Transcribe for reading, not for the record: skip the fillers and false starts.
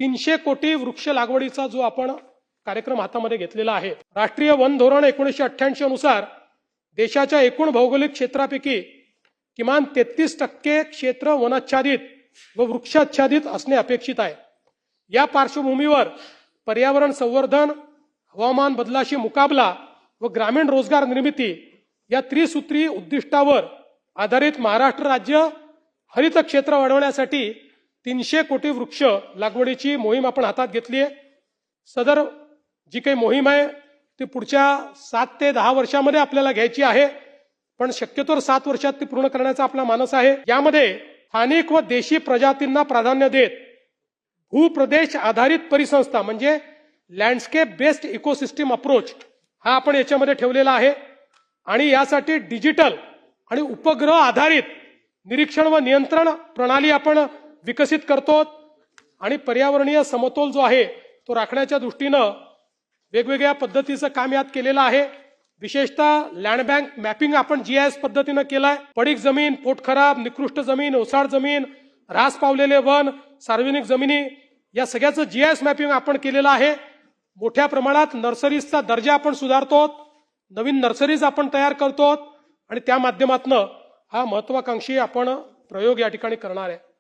300 कोटी वृक्ष लागवडीचा जो आपण कार्यक्रम हातामध्ये घेतलेला आहे, राष्ट्रीय वन धोरण 1988 अनुसार देशाच्या एकूण भौगोलिक क्षेत्रापैकी किमान 33% क्षेत्र वनाच्छादित व वृक्षाच्छादित असणे अपेक्षित आहे। या पार्श्वभूमीवर पर्यावरण संवर्धन, हवामान बदलाशी मुकाबला व ग्रामीण रोजगार निर्मिती या त्रिसूत्री उद्दिष्टावर आधारित महाराष्ट्र राज्य हरित क्षेत्र वाढवण्यासाठी 300 कोटी वृक्ष लागवडीची मोहीम आपण हातात घेतली आहे। सदर जी काही मोहीम आहे ती पुढच्या 7 ते 10 वर्षांमध्ये आपल्याला घ्यायची आहे, पण शक्यतोवर 7 वर्षात ती पूर्ण करण्याचा आपला मानस आहे। यामध्ये स्थानिक व देशी प्रजातींना प्राधान्य देत भूप्रदेश आधारित परिसंस्था म्हणजे लँडस्केप बेस्ड इकोसिस्टम अप्रोच हा आपण याच्यामध्ये ठेवलेला आहे आणि यासाठी डिजिटल आणि उपग्रह आधारित निरीक्षण व नियंत्रण प्रणाली आपण विकसित करतो आणि पर्यावरणीय समतोल जो आहे तो राखण्याच्या दृष्टीनं वेगवेगळ्या पद्धतीचं काम यात केलेलं आहे। विशेषतः लँड बँक मॅपिंग आपण GIS पद्धतीनं केलाय। पडीक जमीन, पोटखराब, निकृष्ट जमीन, ओसाड जमीन, ऱ्हास पावलेले वन, सार्वजनिक जमिनी या सगळ्याचं GIS मॅपिंग आपण केलेलं आहे। मोठ्या प्रमाणात नर्सरीजचा दर्जा आपण सुधारतो, नवीन नर्सरीज आपण तयार करतो आणि त्या माध्यमातून हा महत्त्वाकांक्षी आपण प्रयोग या ठिकाणी करणार आहे।